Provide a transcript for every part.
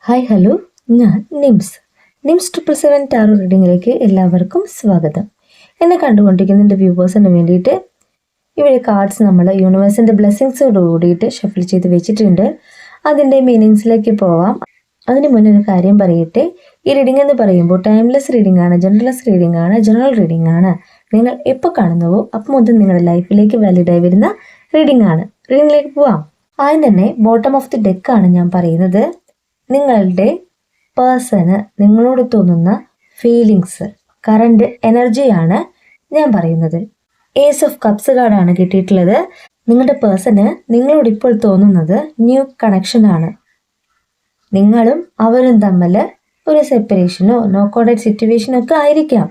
Hi hello, ഞാൻ nymphs 777 taro റീഡിങ്ങിലേക്ക് എല്ലാവർക്കും സ്വാഗതം. എന്നെ കണ്ടുകൊണ്ടിരിക്കുന്ന എൻ്റെ വ്യൂവേഴ്സിന് വേണ്ടിയിട്ട് ഇവിടെ കാർഡ്സ് നമ്മൾ യൂണിവേഴ്സിൻ്റെ ബ്ലെസ്സിങ്സോട് കൂടിയിട്ട് ഷഫിൾ ചെയ്ത് വെച്ചിട്ടുണ്ട്. അതിൻ്റെ മീനിങ്സിലേക്ക് പോവാം. അതിന് മുന്നേ ഒരു കാര്യം പറയട്ടെ. ഈ റീഡിംഗ് എന്ന് പറയുമ്പോൾ ടൈംലെസ് റീഡിംഗ് ആണ്, ജനറൽലെസ് റീഡിംഗ് ആണ്, ജനറൽ റീഡിംഗ് ആണ്. നിങ്ങൾ എപ്പോൾ കാണുന്നുവോ അപ്പം മുതൽ നിങ്ങളുടെ ലൈഫിലേക്ക് വാലിഡായി വരുന്ന റീഡിംഗ് ആണ്. റീഡിങ്ങിലേക്ക് പോവാം. ആദ്യം തന്നെ ബോട്ടം ഓഫ് ദി ഡെക്കാണ് ഞാൻ പറയുന്നത്. നിങ്ങളുടെ പേഴ്സണ് നിങ്ങളോട് തോന്നുന്ന ഫീലിങ്സ്, കറണ്ട് എനർജിയാണ് ഞാൻ പറയുന്നത്. ഏസ് ഓഫ് കപ്സ് കാർഡാണ് കിട്ടിയിട്ടുള്ളത്. നിങ്ങളുടെ പേഴ്സണ് നിങ്ങളോട് ഇപ്പോൾ തോന്നുന്നത് ന്യൂ കണക്ഷൻ ആണ്. നിങ്ങളും അവരും തമ്മിൽ ഒരു സെപ്പറേഷനോ നോ കോണ്ടാക്ട് സിറ്റുവേഷനോ ഒക്കെ ആയിരിക്കാം.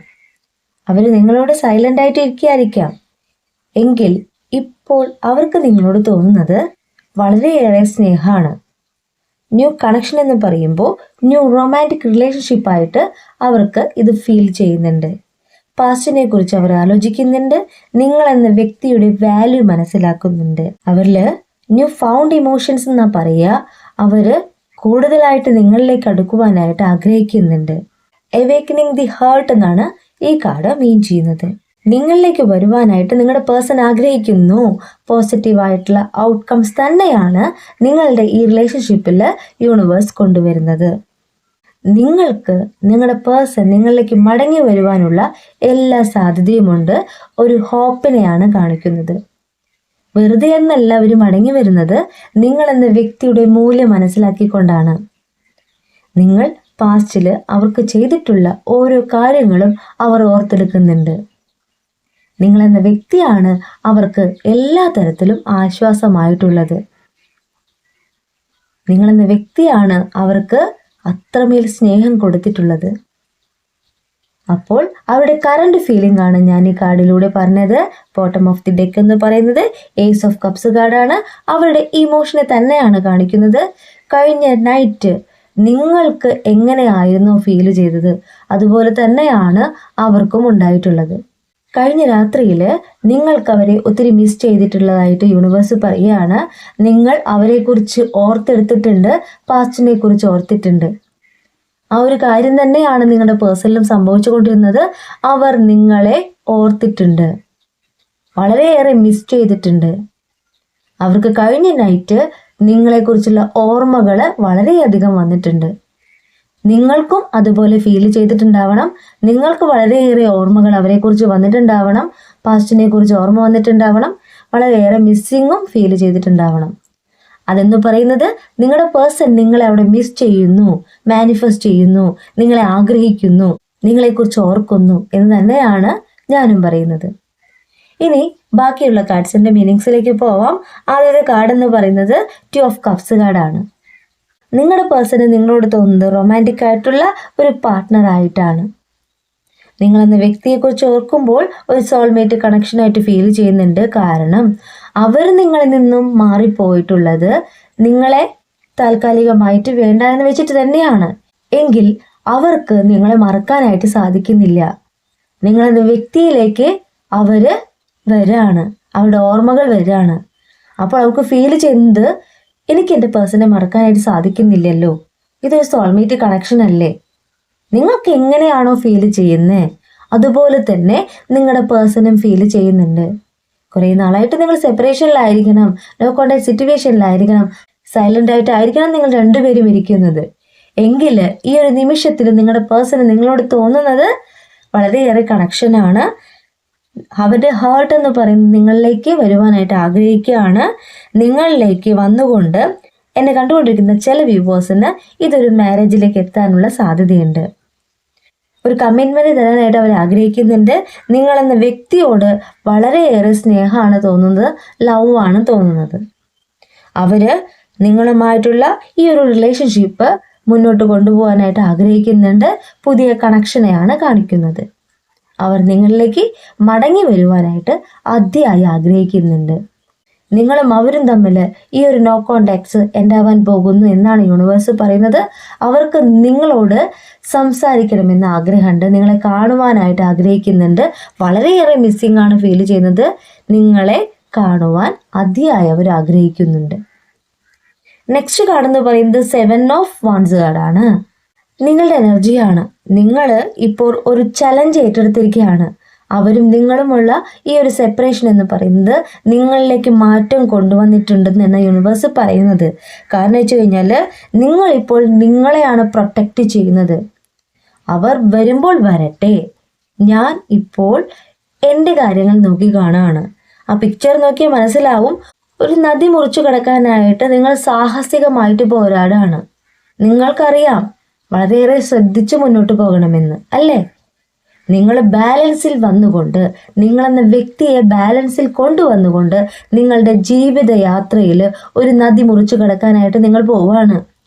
അവർ നിങ്ങളോട് സൈലൻ്റ് ആയിട്ട് ഇരിക്കുകയായിരിക്കാം. എങ്കിൽ ഇപ്പോൾ അവർക്ക് നിങ്ങളോട് തോന്നുന്നത് വളരെയേറെ സ്നേഹമാണ്. ന്യൂ കണക്ഷൻ എന്ന് പറയുമ്പോൾ ന്യൂ റൊമാൻറ്റിക് റിലേഷൻഷിപ്പായിട്ട് അവർക്ക് ഇത് ഫീൽ ചെയ്യുന്നുണ്ട്. പാസ്റ്റിനെ കുറിച്ച് അവർ ആലോചിക്കുന്നുണ്ട്. നിങ്ങൾ എന്ന വ്യക്തിയുടെ വാല്യൂ മനസ്സിലാക്കുന്നുണ്ട്. അവരിൽ ന്യൂ ഫൗണ്ട് ഇമോഷൻസ് എന്നാ പറയുക. അവർ കൂടുതലായിട്ട് നിങ്ങളിലേക്ക് അടുക്കുവാനായിട്ട് ആഗ്രഹിക്കുന്നുണ്ട്. അവേക്കനിങ് ദി ഹേർട്ട് എന്നാണ് ഈ കാർഡ് മീൻ ചെയ്യുന്നത്. നിങ്ങളിലേക്ക് വരുവാനായിട്ട് നിങ്ങളുടെ പേഴ്സൺ ആഗ്രഹിക്കുന്നു. പോസിറ്റീവായിട്ടുള്ള ഔട്ട്കംസ് തന്നെയാണ് നിങ്ങളുടെ ഈ റിലേഷൻഷിപ്പിൽ യൂണിവേഴ്സ് കൊണ്ടുവരുന്നത്. നിങ്ങൾക്ക് നിങ്ങളുടെ പേഴ്സൺ നിങ്ങളിലേക്ക് മടങ്ങി വരുവാനുള്ള എല്ലാ സാധ്യതയുമുണ്ട്. ഒരു ഹോപ്പിനെയാണ് കാണിക്കുന്നത്. വെറുതെ എന്നല്ല അവർ മടങ്ങി വരുന്നത്, നിങ്ങളെന്ന വ്യക്തിയുടെ മൂല്യം മനസ്സിലാക്കിക്കൊണ്ടാണ്. നിങ്ങൾ പാസ്റ്റിൽ അവർക്ക് ചെയ്തിട്ടുള്ള ഓരോ കാര്യങ്ങളും അവർ ഓർത്തെടുക്കുന്നുണ്ട്. നിങ്ങളെന്ന വ്യക്തിയാണ് അവർക്ക് എല്ലാ തരത്തിലും ആശ്വാസമായിട്ടുള്ളത്. നിങ്ങളെന്ന വ്യക്തിയാണ് അവർക്ക് അത്രമേൽ സ്നേഹം കൊടുത്തിട്ടുള്ളത്. അപ്പോൾ അവരുടെ കറണ്ട് ഫീലിംഗ് ആണ് ഞാൻ ഈ കാർഡിലൂടെ പറഞ്ഞത്. ബോട്ടം ഓഫ് ദി ഡെക്ക് എന്ന് പറയുന്നത് ഏസ് ഓഫ് കപ്സ് കാർഡാണ്. അവരുടെ ഇമോഷനെ തന്നെയാണ് കാണിക്കുന്നത്. കഴിഞ്ഞ നൈറ്റ് നിങ്ങൾക്ക് എങ്ങനെയായിരുന്നു ഫീൽ ചെയ്തത്, അതുപോലെ തന്നെയാണ് അവർക്കും ഉണ്ടായിട്ടുള്ളത്. കഴിഞ്ഞ രാത്രിയിൽ നിങ്ങൾക്ക് അവരെ ഒത്തിരി മിസ് ചെയ്തിട്ടുള്ളതായിട്ട് യൂണിവേഴ്സ് പറയുകയാണ്. നിങ്ങൾ അവരെക്കുറിച്ച് ഓർത്തെടുത്തിട്ടുണ്ട്, പാസ്റ്റിനെ കുറിച്ച് ഓർത്തിട്ടുണ്ട്. ആ ഒരു കാര്യം തന്നെയാണ് നിങ്ങളുടെ പേഴ്സണിലും സംഭവിച്ചുകൊണ്ടിരുന്നത്. അവർ നിങ്ങളെ ഓർത്തിട്ടുണ്ട്, വളരെയേറെ മിസ് ചെയ്തിട്ടുണ്ട്. അവർക്ക് കഴിഞ്ഞ നൈറ്റ് നിങ്ങളെക്കുറിച്ചുള്ള ഓർമ്മകൾ വളരെയധികം വന്നിട്ടുണ്ട്. നിങ്ങൾക്കും അതുപോലെ ഫീൽ ചെയ്തിട്ടുണ്ടാവണം. നിങ്ങൾക്ക് വളരെയേറെ ഓർമ്മകൾ അവരെക്കുറിച്ച് വന്നിട്ടുണ്ടാവണം. പാസ്റ്റിനെ കുറിച്ച് ഓർമ്മ വന്നിട്ടുണ്ടാവണം. വളരെയേറെ മിസ്സിങ്ങും ഫീൽ ചെയ്തിട്ടുണ്ടാവണം. അതെന്ന് പറയുന്നത് നിങ്ങളുടെ പേഴ്സൺ നിങ്ങളെ അവിടെ മിസ് ചെയ്യുന്നു, മാനിഫെസ്റ്റ് ചെയ്യുന്നു, നിങ്ങളെ ആഗ്രഹിക്കുന്നു, നിങ്ങളെക്കുറിച്ച് ഓർക്കുന്നു എന്ന് തന്നെയാണ് ഞാനും പറയുന്നത്. ഇനി ബാക്കിയുള്ള കാർഡ്സിന്റെ മീനിങ്സിലേക്ക് പോവാം. ആദ്യത്തെ കാർഡ് എന്ന് പറയുന്നത് 2 ഓഫ് കപ്സ് കാർഡാണ്. നിങ്ങളുടെ പേഴ്സണ് നിങ്ങളോട് തോന്നുന്നത് റൊമാൻറ്റിക് ആയിട്ടുള്ള ഒരു പാർട്ട്ണറായിട്ടാണ്. നിങ്ങളെന്ന വ്യക്തിയെക്കുറിച്ച് ഓർക്കുമ്പോൾ ഒരു സോൾമേറ്റ് കണക്ഷനായിട്ട് ഫീൽ ചെയ്യുന്നുണ്ട്. കാരണം അവർ നിങ്ങളിൽ നിന്നും മാറിപ്പോയിട്ടുള്ളത് നിങ്ങളെ താൽക്കാലികമായിട്ട് വേണ്ട എന്ന് വെച്ചിട്ട് തന്നെയാണ്. എങ്കിൽ അവർക്ക് നിങ്ങളെ മറക്കാനായിട്ട് സാധിക്കുന്നില്ല. നിങ്ങളെന്ന വ്യക്തിയിലേക്ക് അവർ വരാണ്, അവരുടെ ഓർമ്മകൾ വരാണ്. അപ്പോൾ അവർക്ക് ഫീൽ ചെയ്യുന്നത് എനിക്ക് എൻ്റെ പേഴ്സണെ മറക്കാനായിട്ട് സാധിക്കുന്നില്ലല്ലോ, ഇതൊരു സോൾമേറ്റ് കണക്ഷൻ അല്ലേ. നിങ്ങൾക്ക് എങ്ങനെയാണോ ഫീൽ ചെയ്യുന്നത് അതുപോലെ തന്നെ നിങ്ങളുടെ പേഴ്സണും ഫീൽ ചെയ്യുന്നുണ്ട്. കുറേ നാളായിട്ട് നിങ്ങൾ സെപ്പറേഷനിലായിരിക്കണം, നോ കോണ്ടാക്ട് സിറ്റുവേഷനിലായിരിക്കണം, സൈലൻ്റ് ആയിട്ടായിരിക്കണം നിങ്ങൾ രണ്ടുപേരും ഇരിക്കുന്നത്. എങ്കിൽ ഈ ഒരു നിമിഷത്തിൽ നിങ്ങളുടെ പേഴ്സണ് നിങ്ങളോട് തോന്നുന്നത് വളരെയേറെ കണക്ഷനാണ്. അവരുടെ ഹേർട്ട് എന്ന് പറയുന്നത് നിങ്ങളിലേക്ക് വരുവാനായിട്ട് ആഗ്രഹിക്കുകയാണ്. നിങ്ങളിലേക്ക് വന്നുകൊണ്ട് എന്നെ കണ്ടുകൊണ്ടിരിക്കുന്ന ചില വ്യൂവേഴ്സിന് ഇതൊരു മാരേജിലേക്ക് എത്താനുള്ള സാധ്യതയുണ്ട്. ഒരു കമ്മിറ്റ്മെൻറ്റ് തരാനായിട്ട് അവർ ആഗ്രഹിക്കുന്നുണ്ട്. നിങ്ങളെന്ന വ്യക്തിയോട് വളരെയേറെ സ്നേഹമാണ് തോന്നുന്നത്, ലവ് ആണ് തോന്നുന്നത്. അവർ നിങ്ങളുമായിട്ടുള്ള ഈ ഒരു റിലേഷൻഷിപ്പ് മുന്നോട്ട് കൊണ്ടുപോകാനായിട്ട് ആഗ്രഹിക്കുന്നുണ്ട്. പുതിയ കണക്ഷനെയാണ് കാണിക്കുന്നത്. അവർ നിങ്ങളിലേക്ക് മടങ്ങി വരുവാനായിട്ട് അതിയായി ആഗ്രഹിക്കുന്നുണ്ട്. നിങ്ങളും അവരും തമ്മിൽ ഈ ഒരു നോ കോണ്ടാക്ട്സ് ഉണ്ടാവാൻ പോകുന്നു എന്നാണ് യൂണിവേഴ്സ് പറയുന്നത്. അവർക്ക് നിങ്ങളോട് സംസാരിക്കണമെന്ന് ആഗ്രഹമുണ്ട്, നിങ്ങളെ കാണുവാനായിട്ട് ആഗ്രഹിക്കുന്നുണ്ട്. വളരെയേറെ മിസ്സിംഗ് ആണ് ഫീൽ ചെയ്യുന്നത്. നിങ്ങളെ കാണുവാൻ അതിയായി അവർ ആഗ്രഹിക്കുന്നുണ്ട്. നെക്സ്റ്റ് കാർഡ് എന്ന് പറയുന്നത് 7 ഓഫ് വാൻസ് കാർഡാണ്. നിങ്ങളുടെ എനർജിയാണ്. നിങ്ങൾ ഇപ്പോൾ ഒരു ചലഞ്ച് ഏറ്റെടുത്തിരിക്കുകയാണ്. അവരും നിങ്ങളുമുള്ള ഈ ഒരു സെപ്പറേഷൻ എന്ന് പറയുന്നത് നിങ്ങളിലേക്ക് മാറ്റം കൊണ്ടുവന്നിട്ടുണ്ടെന്ന് യൂണിവേഴ്സ് പറയുന്നത്. കാരണം വെച്ച് കഴിഞ്ഞാൽ നിങ്ങളിപ്പോൾ നിങ്ങളെയാണ് പ്രൊട്ടക്റ്റ് ചെയ്യുന്നത്. അവർ വരുമ്പോൾ വരട്ടെ, ഞാൻ ഇപ്പോൾ എൻ്റെ കാര്യങ്ങൾ നോക്കി കാണുകയാണ്. ആ പിക്ചർ നോക്കിയാൽ മനസ്സിലാവും, ഒരു നദി മുറിച്ചു കടക്കാനായിട്ട് നിങ്ങൾ സാഹസികമായിട്ട് പോരാടാണ്. നിങ്ങൾക്കറിയാം വളരെയേറെ ശ്രദ്ധിച്ച് മുന്നോട്ട് പോകണമെന്ന്, അല്ലേ? നിങ്ങൾ ബാലൻസിൽ വന്നുകൊണ്ട്, നിങ്ങളെന്ന വ്യക്തിയെ ബാലൻസിൽ കൊണ്ടുവന്നുകൊണ്ട് നിങ്ങളുടെ ജീവിതയാത്രയിൽ ഒരു നദി മുറിച്ചു കടക്കാനായിട്ട് നിങ്ങൾ പോവാണ്.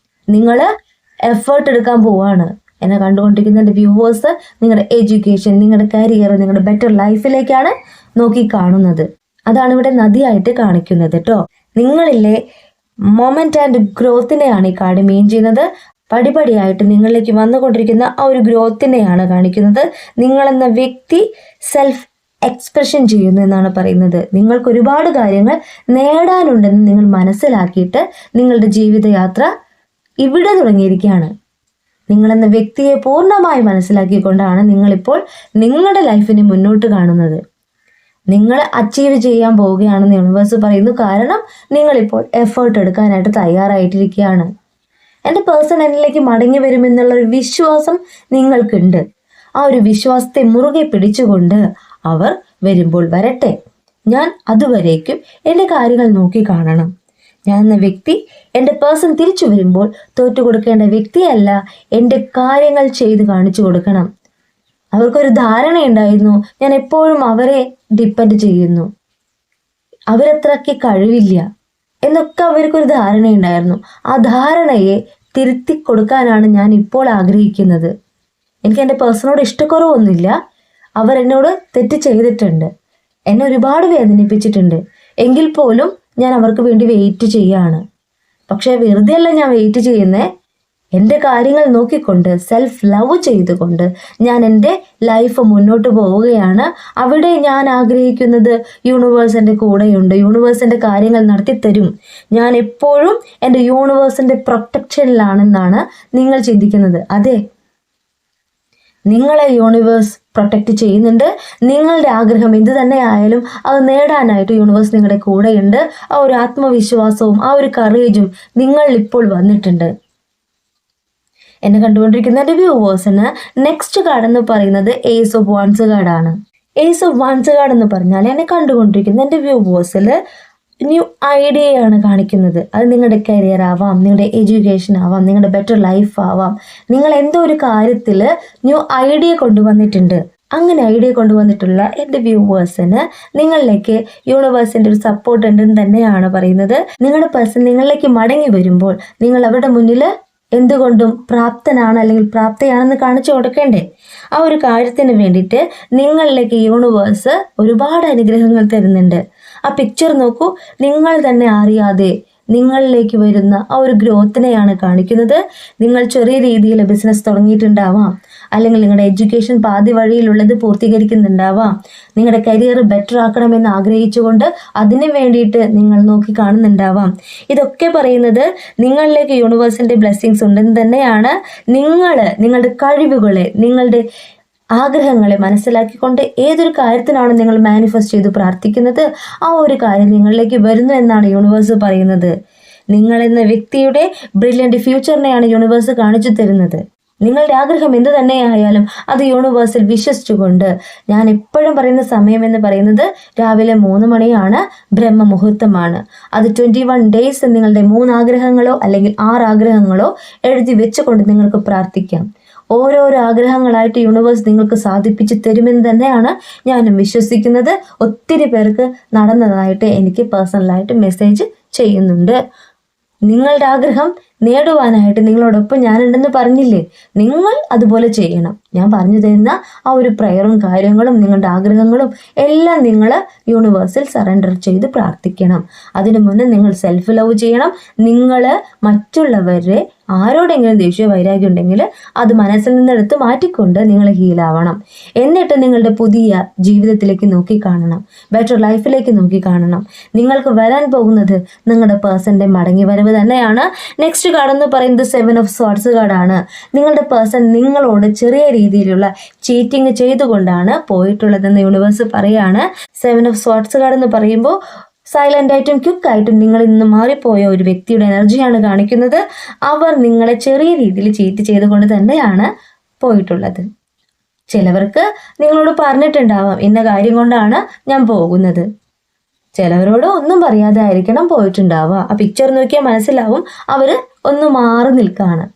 നിങ്ങൾ എഫേർട്ട് എടുക്കാൻ പോവാണ്. എന്നെ കണ്ടുകൊണ്ടിരിക്കുന്ന എൻ്റെ വ്യൂവേഴ്സ് നിങ്ങളുടെ എഡ്യൂക്കേഷൻ, നിങ്ങളുടെ കരിയർ, നിങ്ങളുടെ ബെറ്റർ ലൈഫിലേക്കാണ് നോക്കി കാണുന്നത്. അതാണ് ഇവിടെ നദിയായിട്ട് കാണിക്കുന്നത് കേട്ടോ. നിങ്ങളിലെ മൊമെന്റ് ആൻഡ് ഗ്രോത്തിനെയാണ് ഈ കാർഡ് മീൻ ചെയ്യുന്നത്. പടിപടിയായിട്ട് നിങ്ങളിലേക്ക് വന്നുകൊണ്ടിരിക്കുന്ന ആ ഒരു ഗ്രോത്തിനെയാണ് കാണിക്കുന്നത്. നിങ്ങളെന്ന വ്യക്തി സെൽഫ് എക്സ്പ്രഷൻ ചെയ്യുന്നു എന്നാണ് പറയുന്നത്. നിങ്ങൾക്ക് ഒരുപാട് കാര്യങ്ങൾ നേടാനുണ്ടെന്ന് നിങ്ങൾ മനസ്സിലാക്കിയിട്ട് നിങ്ങളുടെ ജീവിതയാത്ര ഇവിടെ തുടങ്ങിയിരിക്കുകയാണ്. നിങ്ങളെന്ന വ്യക്തിയെ പൂർണ്ണമായി മനസ്സിലാക്കിക്കൊണ്ടാണ് നിങ്ങളിപ്പോൾ നിങ്ങളുടെ ലൈഫിനെ മുന്നോട്ട് കാണുന്നത്. നിങ്ങൾ അച്ചീവ് ചെയ്യാൻ പോവുകയാണെന്ന് യൂണിവേഴ്സ് പറയുന്നു. കാരണം നിങ്ങളിപ്പോൾ എഫേർട്ട് എടുക്കാനായിട്ട് തയ്യാറായിട്ടിരിക്കുകയാണ്. എൻ്റെ പേഴ്സൺ എന്നിലേക്ക് മടങ്ങി വരുമെന്നുള്ള ഒരു വിശ്വാസം നിങ്ങൾക്കുണ്ട്. ആ ഒരു വിശ്വാസത്തെ മുറുകെ പിടിച്ചുകൊണ്ട് അവർ വരുമ്പോൾ വരട്ടെ, ഞാൻ അതുവരേക്കും എൻ്റെ കാര്യങ്ങൾ നോക്കി കാണണം. ഞാൻ എന്ന വ്യക്തി, എൻ്റെ പേഴ്സൺ തിരിച്ചു വരുമ്പോൾ തോറ്റു കൊടുക്കേണ്ട വ്യക്തിയല്ല, എൻ്റെ കാര്യങ്ങൾ ചെയ്ത് കാണിച്ചു കൊടുക്കണം. അവർക്കൊരു ധാരണയുണ്ടായിരുന്നു, ഞാൻ എപ്പോഴും അവരെ ഡിപ്പെൻഡ് ചെയ്യുന്നു, അവരത്രയ്ക്ക് കഴിവില്ല എന്നൊക്കെ അവർക്കൊരു ധാരണയുണ്ടായിരുന്നു. ആ ധാരണയെ തിരുത്തി കൊടുക്കാനാണ് ഞാൻ ഇപ്പോൾ ആഗ്രഹിക്കുന്നത്. എനിക്ക് എൻ്റെ പേഴ്സണോട് ഇഷ്ടക്കുറവൊന്നുമില്ല. അവർ എന്നോട് തെറ്റ് ചെയ്തിട്ടുണ്ട്, എന്നെ ഒരുപാട് വേദനിപ്പിച്ചിട്ടുണ്ട്. എങ്കിൽ പോലും ഞാൻ അവർക്ക് വേണ്ടി വെയിറ്റ് ചെയ്യാണ്. പക്ഷേ വെറുതെ അല്ല ഞാൻ വെയിറ്റ് ചെയ്യുന്നത്. എൻ്റെ കാര്യങ്ങൾ നോക്കിക്കൊണ്ട്, സെൽഫ് ലവ് ചെയ്തുകൊണ്ട് ഞാൻ എൻ്റെ ലൈഫ് മുന്നോട്ട് പോവുകയാണ്. അവിടെ ഞാൻ ആഗ്രഹിക്കുന്നത് യൂണിവേഴ്സിൻ്റെ കൂടെയുണ്ട്, യൂണിവേഴ്സിൻ്റെ കാര്യങ്ങൾ നടത്തിത്തരും. ഞാൻ എപ്പോഴും എൻ്റെ യൂണിവേഴ്സിൻ്റെ പ്രൊട്ടക്ഷനിലാണെന്നാണ് നിങ്ങൾ ചിന്തിക്കുന്നത്. അതെ, നിങ്ങളെ യൂണിവേഴ്സ് പ്രൊട്ടക്റ്റ് ചെയ്യുന്നുണ്ട്. നിങ്ങളുടെ ആഗ്രഹം എന്ത് തന്നെ ആയാലും അത് നേടാനായിട്ട് യൂണിവേഴ്സ് നിങ്ങളുടെ കൂടെയുണ്ട്. ആ ഒരു ആത്മവിശ്വാസവും ആ ഒരു കറേജും നിങ്ങളിൽ ഇപ്പോൾ വന്നിട്ടുണ്ട്. എന്നെ കണ്ടുകൊണ്ടിരിക്കുന്ന എൻ്റെ വ്യൂവേഴ്സിന് നെക്സ്റ്റ് കാർഡ് എന്ന് പറയുന്നത് ഏസ് ഓഫ് വാൻസ് കാർഡാണ്. ഏസ് ഓഫ് വാൻസ് കാർഡ് എന്ന് പറഞ്ഞാൽ എന്നെ കണ്ടുകൊണ്ടിരിക്കുന്ന എൻ്റെ വ്യൂവേഴ്സിൽ ന്യൂ ഐഡിയയാണ് കാണിക്കുന്നത്. അത് നിങ്ങളുടെ കരിയർ ആവാം, നിങ്ങളുടെ എഡ്യൂക്കേഷൻ ആവാം, നിങ്ങളുടെ ബെറ്റർ ലൈഫ് ആവാം. നിങ്ങൾ എന്തോ ഒരു കാര്യത്തിൽ ന്യൂ ഐഡിയ കൊണ്ടുവന്നിട്ടുണ്ട്. അങ്ങനെ ഐഡിയ കൊണ്ടുവന്നിട്ടുള്ള എൻ്റെ വ്യൂവേഴ്സിന് നിങ്ങളിലേക്ക് യൂണിവേഴ്സിൻ്റെ ഒരു സപ്പോർട്ട് ഉണ്ടെന്ന് തന്നെയാണ് പറയുന്നത്. നിങ്ങളുടെ പേഴ്സൺ നിങ്ങളിലേക്ക് മടങ്ങി വരുമ്പോൾ നിങ്ങൾ അവരുടെ മുന്നിൽ എന്തുകൊണ്ടും പ്രാപ്തനാണ് അല്ലെങ്കിൽ പ്രാപ്തയാണെന്ന് കാണിച്ചു കൊടുക്കേണ്ടേ? ആ ഒരു കാര്യത്തിന് വേണ്ടിയിട്ട് നിങ്ങളിലേക്ക് യൂണിവേഴ്സ് ഒരുപാട് അനുഗ്രഹങ്ങൾ തരുന്നുണ്ട്. ആ പിക്ചർ നോക്കൂ, നിങ്ങൾ തന്നെ അറിയാതെ നിങ്ങളിലേക്ക് വരുന്ന ആ ഒരു ഗ്രോത്തിനെയാണ് കാണിക്കുന്നത്. നിങ്ങൾ ചെറിയ രീതിയിൽ ബിസിനസ് തുടങ്ങിയിട്ടുണ്ടാവാം, അല്ലെങ്കിൽ നിങ്ങളുടെ എഡ്യൂക്കേഷൻ പാതി വഴിയിലുള്ളത് പൂർത്തീകരിക്കുന്നുണ്ടാവാം. നിങ്ങളുടെ കരിയർ ബെറ്റർ ആക്കണമെന്ന് ആഗ്രഹിച്ചുകൊണ്ട് അതിന് വേണ്ടിയിട്ട് നിങ്ങൾ നോക്കി കാണുന്നുണ്ടാവാം. ഇതൊക്കെ പറയുന്നത് നിങ്ങളിലേക്ക് യൂണിവേഴ്സിൻ്റെ ബ്ലെസ്സിങ്സ് ഉണ്ടെന്ന് തന്നെയാണ്. നിങ്ങളുടെ കഴിവുകളെ, നിങ്ങളുടെ ആഗ്രഹങ്ങളെ മനസ്സിലാക്കിക്കൊണ്ട് ഏതൊരു കാര്യത്തിനാണ് നിങ്ങൾ മാനിഫെസ്റ്റ് ചെയ്ത് പ്രാർത്ഥിക്കുന്നത്, ആ ഒരു കാര്യം നിങ്ങളിലേക്ക് വരുന്നു എന്നാണ് യൂണിവേഴ്സ് പറയുന്നത്. നിങ്ങളെന്ന വ്യക്തിയുടെ ബ്രില്യൻ്റ് ഫ്യൂച്ചറിനെയാണ് യൂണിവേഴ്സ് കാണിച്ചു തരുന്നത്. നിങ്ങളുടെ ആഗ്രഹം എന്ത് തന്നെയായാലും അത് യൂണിവേഴ്സിൽ വിശ്വസിച്ചുകൊണ്ട്, ഞാൻ എപ്പോഴും പറയുന്ന സമയം എന്ന് പറയുന്നത് രാവിലെ 3 മണിയാണ്, ബ്രഹ്മമുഹൂർത്തമാണ്. അത് 21 ഡേയ്സ് നിങ്ങളുടെ 3 ആഗ്രഹങ്ങളോ അല്ലെങ്കിൽ 6 ആഗ്രഹങ്ങളോ എഴുതി വെച്ചുകൊണ്ട് നിങ്ങൾക്ക് പ്രാർത്ഥിക്കാം. ഓരോരോ ആഗ്രഹങ്ങളായിട്ട് യൂണിവേഴ്സ് നിങ്ങൾക്ക് സാധിപ്പിച്ച് തരുമെന്ന് തന്നെയാണ് ഞാനും വിശ്വസിക്കുന്നത്. ഒത്തിരി പേർക്ക് നടന്നതായിട്ട് എനിക്ക് പേഴ്സണലായിട്ട് മെസ്സേജ് ചെയ്യുന്നുണ്ട്. നിങ്ങളുടെ ആഗ്രഹം നേടുവാനായിട്ട് നിങ്ങളോടൊപ്പം ഞാനുണ്ടെന്ന് പറഞ്ഞില്ലേ, നിങ്ങൾ അതുപോലെ ചെയ്യണം. ഞാൻ പറഞ്ഞു തരുന്ന ആ ഒരു പ്രയറും കാര്യങ്ങളും നിങ്ങളുടെ ആഗ്രഹങ്ങളും എല്ലാം നിങ്ങൾ യൂണിവേഴ്സിൽ സറണ്ടർ ചെയ്ത് പ്രാർത്ഥിക്കണം. അതിനു മുന്നേ നിങ്ങൾ സെൽഫ് ലവ് ചെയ്യണം. നിങ്ങൾ മറ്റുള്ളവരെ ആരോടെങ്കിലും ദേഷ്യ വൈരാഗ്യം ഉണ്ടെങ്കിൽ അത് മനസ്സിൽ നിന്നെടുത്ത് മാറ്റിക്കൊണ്ട് നിങ്ങൾ ഹീലാവണം. എന്നിട്ട് നിങ്ങളുടെ പുതിയ ജീവിതത്തിലേക്ക് നോക്കി കാണണം, ബെറ്റർ ലൈഫിലേക്ക് നോക്കി കാണണം. നിങ്ങൾക്ക് വരാൻ പോകുന്നത് നിങ്ങളുടെ പേഴ്സന്റെ മടങ്ങി വരവ് തന്നെയാണ്. നെക്സ്റ്റ് കാർഡ് എന്ന് പറയുന്നത് 7 ഓഫ് സ്വാർഡ്സ് കാർഡാണ്. നിങ്ങളുടെ പേഴ്സൺ നിങ്ങളോട് ചെറിയ രീതിയിലുള്ള ചീറ്റിംഗ് ചെയ്തുകൊണ്ടാണ് പോയിട്ടുള്ളതെന്ന് യൂണിവേഴ്സ് പറയാണ്. 7 ഓഫ് സ്വാർഡ്സ് കാർഡ് എന്ന് പറയുമ്പോൾ സൈലന്റ് ആയിട്ടും ക്വിക്കായിട്ടും നിങ്ങളിൽ നിന്ന് മാറിപ്പോയ ഒരു വ്യക്തിയുടെ എനർജിയാണ് കാണിക്കുന്നത്. അവർ നിങ്ങളെ ചെറിയ രീതിയിൽ ചീറ്റ് ചെയ്തുകൊണ്ട് തന്നെയാണ് പോയിട്ടുള്ളത്. ചിലവർക്ക് നിങ്ങളോട് പറഞ്ഞിട്ടുണ്ടാവാം ഇന്ന കാര്യം കൊണ്ടാണ് ഞാൻ പോകുന്നത്. ചിലവരോട് ഒന്നും പറയാതെ ആയിരിക്കണം പോയിട്ടുണ്ടാവുക. ആ പിക്ചർ നോക്കിയാൽ മനസ്സിലാവും അവര് ഒന്ന് മാറി നിൽക്കാണ്.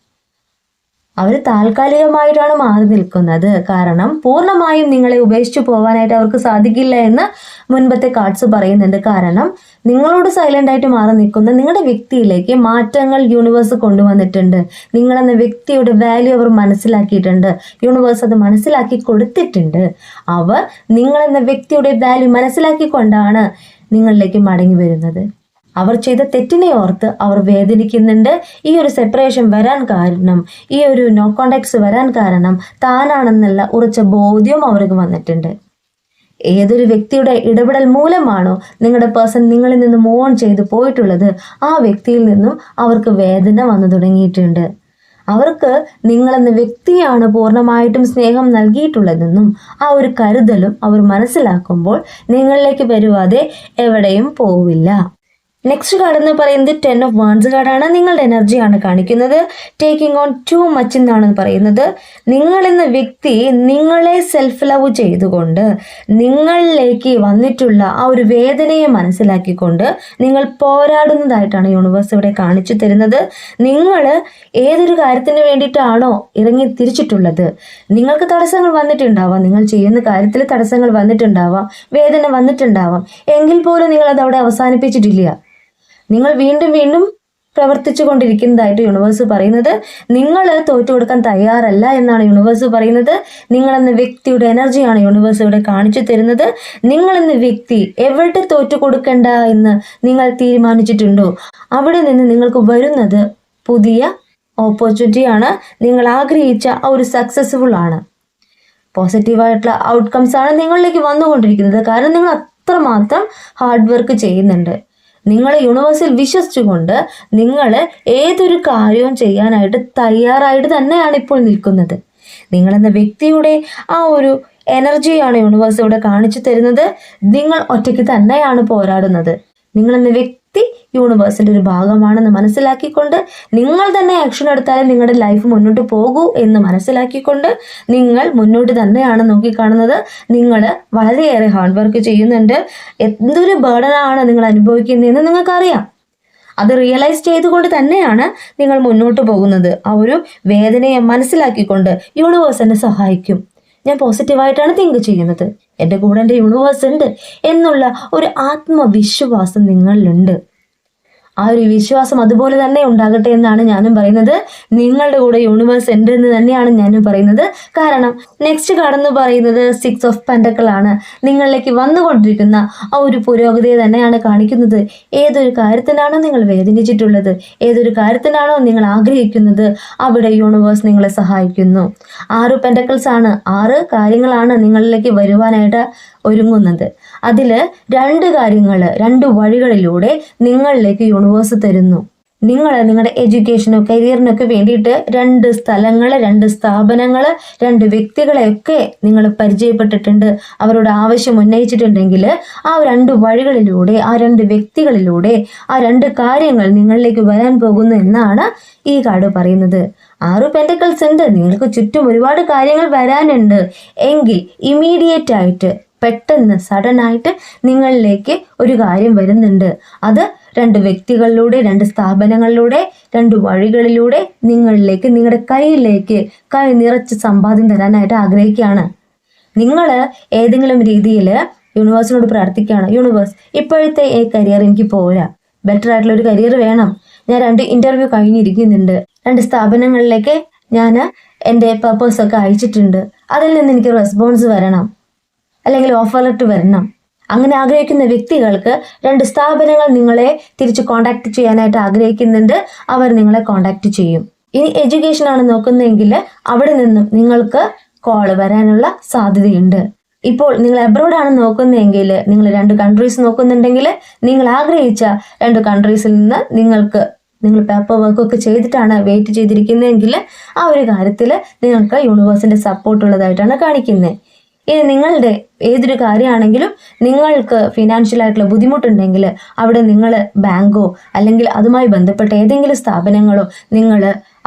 അവർ താൽക്കാലികമായിട്ടാണ് മാറി നിൽക്കുന്നത്. കാരണം പൂർണ്ണമായും നിങ്ങളെ ഉപേക്ഷിച്ചു പോകാനായിട്ട് അവർക്ക് സാധിക്കില്ല എന്ന് മുൻപത്തെ കാർഡ്സ് പറയുന്നുണ്ട്. കാരണം നിങ്ങളോട് സൈലന്റ് ആയിട്ട് മാറി നിൽക്കുന്ന നിങ്ങളുടെ വ്യക്തിയിലേക്ക് മാറ്റങ്ങൾ യൂണിവേഴ്സ് കൊണ്ടുവന്നിട്ടുണ്ട്. നിങ്ങളെന്ന വ്യക്തിയുടെ വാല്യൂ അവർ മനസ്സിലാക്കിയിട്ടുണ്ട്. യൂണിവേഴ്സ് അത് മനസ്സിലാക്കി കൊടുത്തിട്ടുണ്ട്. അവർ നിങ്ങളെന്ന വ്യക്തിയുടെ വാല്യൂ മനസ്സിലാക്കിക്കൊണ്ടാണ് നിങ്ങളിലേക്ക് മടങ്ങി വരുന്നത്. അവർ ചെയ്ത തെറ്റിനെ ഓർത്ത് അവർ വേദനിക്കുന്നുണ്ട്. ഈ ഒരു സെപ്പറേഷൻ വരാൻ കാരണം, ഈ ഒരു നോ കോണ്ടാക്ട്സ് വരാൻ കാരണം താനാണെന്നുള്ള ഉറച്ച ബോധ്യം അവർക്ക് വന്നിട്ടുണ്ട്. ഏതൊരു വ്യക്തിയുടെ ഇടപെടൽ മൂലമാണോ നിങ്ങളുടെ പേഴ്സൺ നിങ്ങളിൽ നിന്ന് മൂവ് ഓൺ ചെയ്ത് പോയിട്ടുള്ളത്, ആ വ്യക്തിയിൽ നിന്നും അവർക്ക് വേദന വന്നു തുടങ്ങിയിട്ടുണ്ട്. അവർക്ക് നിങ്ങളെന്ന വ്യക്തിയാണ് പൂർണ്ണമായിട്ടും സ്നേഹം നൽകിയിട്ടുള്ളതെന്നും ആ ഒരു കരുതലും അവർ മനസ്സിലാക്കുമ്പോൾ നിങ്ങളിലേക്ക് വരുവാതെ എവിടെയും പോവില്ല. നെക്സ്റ്റ് കാർഡ് എന്ന് പറയുന്നത് 10 ഓഫ് വാൻഡ്സ് കാർഡാണ്. നിങ്ങളുടെ എനർജിയാണ് കാണിക്കുന്നത്. ടേക്കിംഗ് ഓൺ ടു മച്ച് എന്നാണ് പറയുന്നത്. നിങ്ങളെന്ന വ്യക്തി നിങ്ങളെ സെൽഫ് ലവ് ചെയ്തുകൊണ്ട് നിങ്ങളിലേക്ക് വന്നിട്ടുള്ള ആ ഒരു വേദനയെ മനസ്സിലാക്കിക്കൊണ്ട് നിങ്ങൾ പോരാടുന്നതായിട്ടാണ് യൂണിവേഴ്സ് ഇവിടെ കാണിച്ചു തരുന്നത്. നിങ്ങൾ ഏതൊരു കാര്യത്തിന് വേണ്ടിയിട്ടാണോ ഇറങ്ങി തിരിച്ചിട്ടുള്ളത്, നിങ്ങൾക്ക് തടസ്സങ്ങൾ വന്നിട്ടുണ്ടാവാം, നിങ്ങൾ ചെയ്യുന്ന കാര്യത്തിൽ തടസ്സങ്ങൾ വന്നിട്ടുണ്ടാവാം, വേദന വന്നിട്ടുണ്ടാവാം, എങ്കിൽ പോലും നിങ്ങൾ അത് അവിടെ അവസാനിപ്പിച്ചിട്ടില്ല. നിങ്ങൾ വീണ്ടും വീണ്ടും പ്രവർത്തിച്ചു കൊണ്ടിരിക്കുന്നതായിട്ട് യൂണിവേഴ്സ് പറയുന്നത്. നിങ്ങൾ തോറ്റു കൊടുക്കാൻ തയ്യാറല്ല എന്നാണ് യൂണിവേഴ്സ് പറയുന്നത്. നിങ്ങളെന്ന വ്യക്തിയുടെ എനർജിയാണ് യൂണിവേഴ്സ് ഇവിടെ കാണിച്ചു തരുന്നത്. നിങ്ങളെന്ന വ്യക്തി എവിടെ തോറ്റു കൊടുക്കണ്ട എന്ന് നിങ്ങൾ തീരുമാനിച്ചിട്ടുണ്ടോ അവിടെ നിന്ന് നിങ്ങൾക്ക് വരുന്നത് പുതിയ ഓപ്പർച്യൂണിറ്റിയാണ്. നിങ്ങൾ ആഗ്രഹിച്ച ആ ഒരു സക്സസ്ഫുൾ ആണ്, പോസിറ്റീവായിട്ടുള്ള ഔട്ട്കംസ് ആണ് നിങ്ങളിലേക്ക് വന്നുകൊണ്ടിരിക്കുന്നത്. കാരണം നിങ്ങൾ അത്രമാത്രം ഹാർഡ് വർക്ക് ചെയ്യുന്നുണ്ട്. നിങ്ങൾ യൂണിവേഴ്സിൽ വിശ്വസിച്ചുകൊണ്ട് നിങ്ങൾ ഏതൊരു കാര്യവും ചെയ്യാനായിട്ട് തയ്യാറായിട്ട് തന്നെയാണ് ഇപ്പോൾ നിൽക്കുന്നത്. നിങ്ങളെന്ന വ്യക്തിയുടെ ആ ഒരു എനർജിയാണ് യൂണിവേഴ്സ് ഇവിടെ കാണിച്ചു തരുന്നത്. നിങ്ങൾ ഒറ്റയ്ക്ക് തന്നെയാണ് പോരാടുന്നത്. നിങ്ങളെന്ന വ്യക്തി യൂണിവേഴ്സിന്റെ ഒരു ഭാഗമാണെന്ന് മനസ്സിലാക്കിക്കൊണ്ട് നിങ്ങൾ തന്നെ ആക്ഷൻ എടുത്താലേ നിങ്ങളുടെ ലൈഫ് മുന്നോട്ട് പോകൂ എന്ന് മനസ്സിലാക്കിക്കൊണ്ട് നിങ്ങൾ മുന്നോട്ട് തന്നെയാണ് നോക്കിക്കാണുന്നത്. നിങ്ങൾ വളരെയേറെ ഹാർഡ് വർക്ക് ചെയ്യുന്നുണ്ട്. എന്തൊരു ബർഡനാണ് നിങ്ങൾ അനുഭവിക്കുന്നതെന്ന് നിങ്ങൾക്കറിയാം. അത് റിയലൈസ് ചെയ്തുകൊണ്ട് തന്നെയാണ് നിങ്ങൾ മുന്നോട്ട് പോകുന്നത്. ആ ഒരു വേദനയെ മനസ്സിലാക്കിക്കൊണ്ട് യൂണിവേഴ്സ് എന്നെ സഹായിക്കും, ഞാൻ പോസിറ്റീവായിട്ടാണ് തിങ്ക് ചെയ്യുന്നത്, എൻ്റെ കൂടെ എൻ്റെ യൂണിവേഴ്സ് ഉണ്ട് എന്നുള്ള ഒരു ആത്മവിശ്വാസം നിങ്ങളിലുണ്ട്. ആ ഒരു വിശ്വാസം അതുപോലെ തന്നെ ഉണ്ടാകട്ടെ എന്നാണ് ഞാനും പറയുന്നത്. നിങ്ങളുടെ കൂടെ യൂണിവേഴ്സ് ഉണ്ട് എന്ന് തന്നെയാണ് ഞാനും പറയുന്നത്. കാരണം നെക്സ്റ്റ് കാർഡ് എന്ന് പറയുന്നത് 6 ഓഫ് പെന്റക്കിൾ ആണ്. നിങ്ങളിലേക്ക് വന്നുകൊണ്ടിരിക്കുന്ന ആ ഒരു പുരോഗതിയെ തന്നെയാണ് കാണിക്കുന്നത്. ഏതൊരു കാര്യത്തിനാണോ നിങ്ങൾ വേദനിച്ചിട്ടുള്ളത്, ഏതൊരു കാര്യത്തിനാണോ നിങ്ങൾ ആഗ്രഹിക്കുന്നത്, അവിടെ യൂണിവേഴ്സ് നിങ്ങളെ സഹായിക്കുന്നു. 6 പെന്റക്കിൾസ് ആണ്, 6 കാര്യങ്ങളാണ് നിങ്ങളിലേക്ക് വരുവാനായിട്ട് ഒരുങ്ങുന്നത്. അതിൽ 2 കാര്യങ്ങൾ 2 വഴികളിലൂടെ നിങ്ങളിലേക്ക് യൂണിവേഴ്സ് തരുന്നു. നിങ്ങൾ നിങ്ങളുടെ എഡ്യൂക്കേഷനോ കരിയറിനൊക്കെ വേണ്ടിയിട്ട് 2 സ്ഥലങ്ങൾ, 2 സ്ഥാപനങ്ങൾ, 2 വ്യക്തികളെയൊക്കെ നിങ്ങൾ പരിചയപ്പെട്ടിട്ടുണ്ട്, അവരോട് ആവശ്യം ഉന്നയിച്ചിട്ടുണ്ടെങ്കിൽ ആ 2 വഴികളിലൂടെ, ആ 2 വ്യക്തികളിലൂടെ ആ 2 കാര്യങ്ങൾ നിങ്ങളിലേക്ക് വരാൻ പോകുന്നു എന്നാണ് ഈ കാർഡ് പറയുന്നത്. 6 പെന്റക്കിൾസ് ഉണ്ട്. നിങ്ങൾക്ക് ചുറ്റും ഒരുപാട് കാര്യങ്ങൾ വരാനുണ്ട്. എങ്കിൽ ഇമീഡിയറ്റ് ആയിട്ട് പെട്ടെന്ന് സഡൻ ആയിട്ട് നിങ്ങളിലേക്ക് ഒരു കാര്യം വരുന്നുണ്ട്. അത് 2 വ്യക്തികളിലൂടെ, 2 സ്ഥാപനങ്ങളിലൂടെ, 2 വഴികളിലൂടെ നിങ്ങളിലേക്ക്, നിങ്ങളുടെ കയ്യിലേക്ക് കൈ നിറച്ച് സമ്പാദ്യം തരാനായിട്ട് ആഗ്രഹിക്കുകയാണ്. നിങ്ങൾ ഏതെങ്കിലും രീതിയിൽ യൂണിവേഴ്സിനോട് പ്രാർത്ഥിക്കുകയാണ്, യൂണിവേഴ്സ് ഇപ്പോഴത്തെ ഈ കരിയർ എനിക്ക് പോരാ, ബെറ്റർ ആയിട്ടുള്ള ഒരു കരിയർ വേണം, ഞാൻ 2 ഇന്റർവ്യൂ കഴിഞ്ഞിരിക്കുന്നുണ്ട്, 2 സ്ഥാപനങ്ങളിലേക്ക് ഞാൻ എൻ്റെ പേപ്പേഴ്സൊക്കെ അയച്ചിട്ടുണ്ട്, അതിൽ നിന്ന് എനിക്ക് റെസ്പോൺസ് വരണം, അല്ലെങ്കിൽ ഓഫർ ലെറ്റർ വരണം. അങ്ങനെ ആഗ്രഹിക്കുന്ന വ്യക്തികൾക്ക് 2 സ്ഥാപനങ്ങൾ നിങ്ങളെ തിരിച്ച് കോൺടാക്ട് ചെയ്യാനായിട്ട് ആഗ്രഹിക്കുന്നുണ്ട്. അവർ നിങ്ങളെ കോൺടാക്ട് ചെയ്യും. ഇനി എഡ്യൂക്കേഷൻ ആണ് നോക്കുന്നതെങ്കിൽ അവിടെ നിന്നും നിങ്ങൾക്ക് കോൾ വരാനുള്ള സാധ്യതയുണ്ട്. ഇപ്പോൾ നിങ്ങൾ അബ്രോഡ് ആണ് നോക്കുന്നതെങ്കിൽ, നിങ്ങൾ 2 കൺട്രീസ് നോക്കുന്നുണ്ടെങ്കിൽ, നിങ്ങൾ ആഗ്രഹിച്ച 2 കൺട്രീസിൽ നിന്ന് നിങ്ങൾ പേപ്പർ വർക്കൊക്കെ ചെയ്തിട്ടാണ് വെയിറ്റ് ചെയ്തിരിക്കുന്നതെങ്കിൽ ആ ഒരു കാര്യത്തിൽ നിങ്ങൾക്ക് യൂണിവേഴ്സിന്റെ സപ്പോർട്ട് ഉള്ളതായിട്ടാണ് കാണിക്കുന്നത്. ഇനി നിങ്ങളുടെ ഏതൊരു കാര്യമാണെങ്കിലും നിങ്ങൾക്ക് ഫിനാൻഷ്യൽ ആയിട്ടുള്ള ബുദ്ധിമുട്ടുണ്ടെങ്കിൽ അവിടെ നിങ്ങൾ ബാങ്കോ അല്ലെങ്കിൽ അതുമായി ബന്ധപ്പെട്ട ഏതെങ്കിലും സ്ഥാപനങ്ങളോ നിങ്ങൾ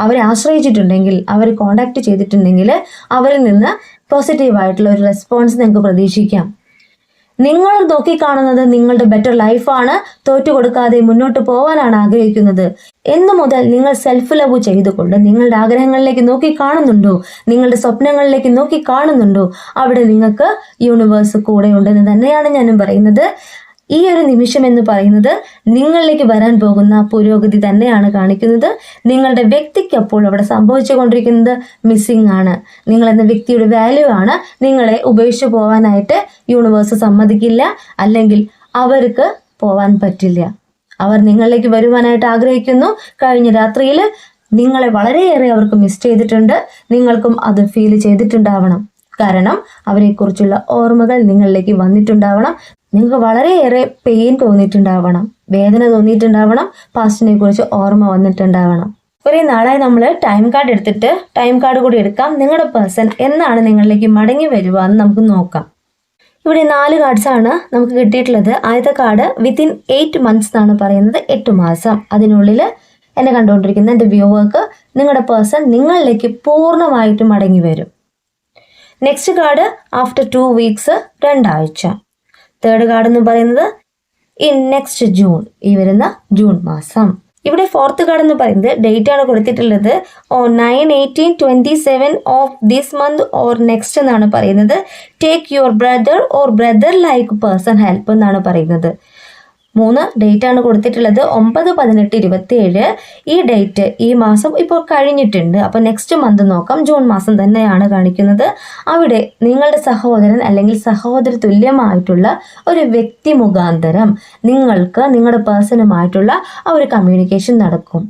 അവരെ ആശ്രയിച്ചിട്ടുണ്ടെങ്കിൽ, അവർ കോണ്ടാക്ട് ചെയ്തിട്ടുണ്ടെങ്കിൽ അവരിൽ നിന്ന് പോസിറ്റീവായിട്ടുള്ള ഒരു റെസ്പോൺസ് നിങ്ങൾക്ക് പ്രതീക്ഷിക്കാം. നിങ്ങൾ നോക്കിക്കാണുന്നത് നിങ്ങളുടെ ബെറ്റർ ലൈഫാണ്, തോറ്റുകൊടുക്കാതെ മുന്നോട്ട് പോകാനാണ് ആഗ്രഹിക്കുന്നത്. എന്നു മുതൽ നിങ്ങൾ സെൽഫ് ലവ് ചെയ്തുകൊണ്ട് നിങ്ങളുടെ ആഗ്രഹങ്ങളിലേക്ക് നോക്കി കാണുന്നുണ്ടോ, നിങ്ങളുടെ സ്വപ്നങ്ങളിലേക്ക് നോക്കി കാണുന്നുണ്ടോ, അവിടെ നിങ്ങൾക്ക് യൂണിവേഴ്സ് കൂടെ ഉണ്ടെന്ന് തന്നെയാണ് ഞാനും പറയുന്നത്. ഈ ഒരു നിമിഷം എന്ന് പറയുന്നത് നിങ്ങളിലേക്ക് വരാൻ പോകുന്ന പുരോഗതി തന്നെയാണ് കാണിക്കുന്നത്. നിങ്ങളുടെ വ്യക്തിക്ക് അപ്പോൾ അവിടെ സംഭവിച്ചുകൊണ്ടിരിക്കുന്നത് മിസ്സിംഗ് ആണ്. നിങ്ങൾ എന്ന വ്യക്തിയുടെ വാല്യൂ ആണ്. നിങ്ങളെ ഉപേക്ഷിച്ച് പോവാനായിട്ട് യൂണിവേഴ്സ് സമ്മതിക്കില്ല, അല്ലെങ്കിൽ അവർക്ക് പോവാൻ പറ്റില്ല. അവർ നിങ്ങളിലേക്ക് വരുവാനായിട്ട് ആഗ്രഹിക്കുന്നു. കഴിഞ്ഞ രാത്രിയിൽ നിങ്ങളെ വളരെയേറെ അവർക്ക് മിസ് ചെയ്തിട്ടുണ്ട്. നിങ്ങൾക്കും അത് ഫീൽ ചെയ്തിട്ടുണ്ടാവണം. കാരണം അവരെക്കുറിച്ചുള്ള ഓർമ്മകൾ നിങ്ങളിലേക്ക് വന്നിട്ടുണ്ടാവണം. നിങ്ങൾക്ക് വളരെയേറെ പെയിൻ തോന്നിയിട്ടുണ്ടാവണം, വേദന തോന്നിയിട്ടുണ്ടാവണം, പാസ്റ്റിനെ കുറിച്ച് ഓർമ്മ വന്നിട്ടുണ്ടാവണം. കുറേ നാളായി നമ്മൾ ടൈം കാർഡ് എടുത്തിട്ട് ടൈം കാർഡ് കൂടി എടുക്കാം. നിങ്ങളുടെ പേഴ്സൺ എന്നാണ് നിങ്ങളിലേക്ക് മടങ്ങി വരുക എന്ന് നമുക്ക് നോക്കാം. ഇവിടെ 4 കാർഡ്സ് ആണ് നമുക്ക് കിട്ടിയിട്ടുള്ളത്. ആദ്യത്തെ കാർഡ് വിത്തിൻ 8 months എന്നാണ് പറയുന്നത്, 8 മാസം. അതിനുള്ളിൽ എന്നെ കണ്ടുകൊണ്ടിരിക്കുന്ന എൻ്റെ വ്യൂവർക്ക് നിങ്ങളുടെ പേഴ്സൺ നിങ്ങളിലേക്ക് പൂർണ്ണമായിട്ട് മടങ്ങി വരും. നെക്സ്റ്റ് കാർഡ് ആഫ്റ്റർ 2 weeks, 2 ആഴ്ച. തേർഡ് കാർഡ് എന്ന് പറയുന്നത് ഇൻ നെക്സ്റ്റ് ജൂൺ, ഈ വരുന്ന ജൂൺ മാസം. ഇവിടെ ഫോർത്ത് കാർഡ് എന്ന് പറയുന്നത് ഡേറ്റ് ആണ് കൊടുത്തിട്ടുള്ളത് 9/18/27 of this month or next എന്നാണ് പറയുന്നത്. Take your brother or brother like person help എന്നാണ് പറയുന്നത്. 3 ഡേറ്റ് ആണ് കൊടുത്തിട്ടുള്ളത് 9/18/27. ഈ ഡേറ്റ് ഈ മാസം ഇപ്പോൾ കഴിഞ്ഞിട്ടുണ്ട്. അപ്പോൾ നെക്സ്റ്റ് മന്ത് നോക്കാം. ജൂൺ മാസം തന്നെയാണ് കാണിക്കുന്നത്. അവിടെ നിങ്ങളുടെ സഹോദരൻ അല്ലെങ്കിൽ സഹോദര തുല്യമായിട്ടുള്ള ഒരു വ്യക്തി മുഖാന്തരം നിങ്ങൾക്ക് നിങ്ങളുടെ പേഴ്സണുമായിട്ടുള്ള ആ ഒരു കമ്മ്യൂണിക്കേഷൻ നടക്കും.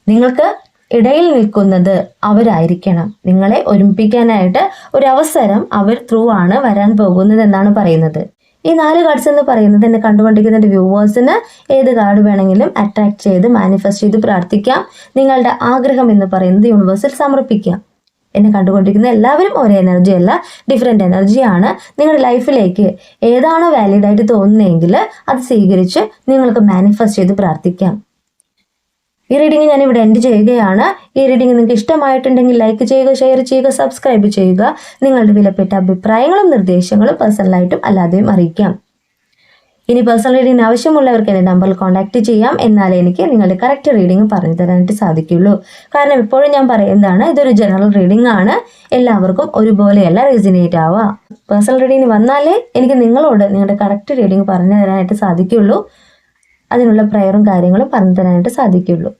നിങ്ങൾക്ക് ഇടയിൽ നിൽക്കുന്നത് അവരായിരിക്കണം. നിങ്ങളെ ഒരുമിപ്പിക്കാനായിട്ട് ഒരു അവസരം അവർ ത്രൂ ആണ് വരാൻ പോകുന്നത് എന്നാണ് പറയുന്നത്. ഈ 4 കാർഡ്സ് എന്ന് പറയുന്നത് എന്നെ കണ്ടുകൊണ്ടിരിക്കുന്ന വ്യൂവേഴ്സിന് ഏത് കാർഡ് വേണമെങ്കിലും അട്രാക്ട് ചെയ്ത് മാനിഫെസ്റ്റ് ചെയ്ത് പ്രാർത്ഥിക്കാം. നിങ്ങളുടെ ആഗ്രഹം എന്ന് പറയുന്നത് യൂണിവേഴ്സിൽ സമർപ്പിക്കാം. എന്നെ കണ്ടുകൊണ്ടിരിക്കുന്ന എല്ലാവരും ഒരേ എനർജി അല്ല, ഡിഫറെൻ്റ് എനർജിയാണ്. നിങ്ങളുടെ ലൈഫിലേക്ക് ഏതാണോ വാലിഡായിട്ട് തോന്നുന്നതെങ്കിൽ അത് സ്വീകരിച്ച് നിങ്ങൾക്ക് മാനിഫെസ്റ്റ് ചെയ്ത് പ്രാർത്ഥിക്കാം. ഈ റീഡിംഗ് ഞാനിവിടെ എൻഡ് ചെയ്യുകയാണ്. ഈ റീഡിംഗ് നിങ്ങൾക്ക് ഇഷ്ടമായിട്ടുണ്ടെങ്കിൽ ലൈക്ക് ചെയ്യുക, ഷെയർ ചെയ്യുക, സബ്സ്ക്രൈബ് ചെയ്യുക. നിങ്ങളുടെ വിലപ്പെട്ട അഭിപ്രായങ്ങളും നിർദ്ദേശങ്ങളും പേഴ്സണലായിട്ടും അല്ലാതെയും അറിയിക്കാം. ഇനി പേഴ്സണൽ റീഡിങ്ങിന് ആവശ്യമുള്ളവർക്ക് എൻ്റെ നമ്പറിൽ കോൺടാക്ട് ചെയ്യാം. എന്നാലേ എനിക്ക് നിങ്ങളുടെ കറക്റ്റ് റീഡിംഗ് പറഞ്ഞു തരാനായിട്ട് സാധിക്കുള്ളൂ. കാരണം ഇപ്പോഴും ഞാൻ പറയുന്നതാണ്, ഇതൊരു ജനറൽ റീഡിംഗ് ആണ്. എല്ലാവർക്കും ഒരുപോലെയല്ല റെസിനേറ്റ് ആവുക. പേഴ്സണൽ റീഡിങ്ങിന് വന്നാലേ എനിക്ക് നിങ്ങളോട് നിങ്ങളുടെ കറക്റ്റ് റീഡിംഗ് പറഞ്ഞു തരാനായിട്ട് സാധിക്കുള്ളൂ. അതിനുള്ള പ്രയറും കാര്യങ്ങളും പറഞ്ഞു തരാനായിട്ട് സാധിക്കുള്ളൂ.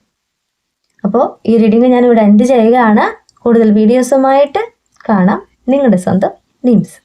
അപ്പോൾ ഈ റീഡിംഗ് ഞാനിവിടെ എൻഡ് ചെയ്യുകയാണ്. കൂടുതൽ വീഡിയോസുമായിട്ട് കാണാം. നിങ്ങളുടെ സ്വന്തം നിംസ്.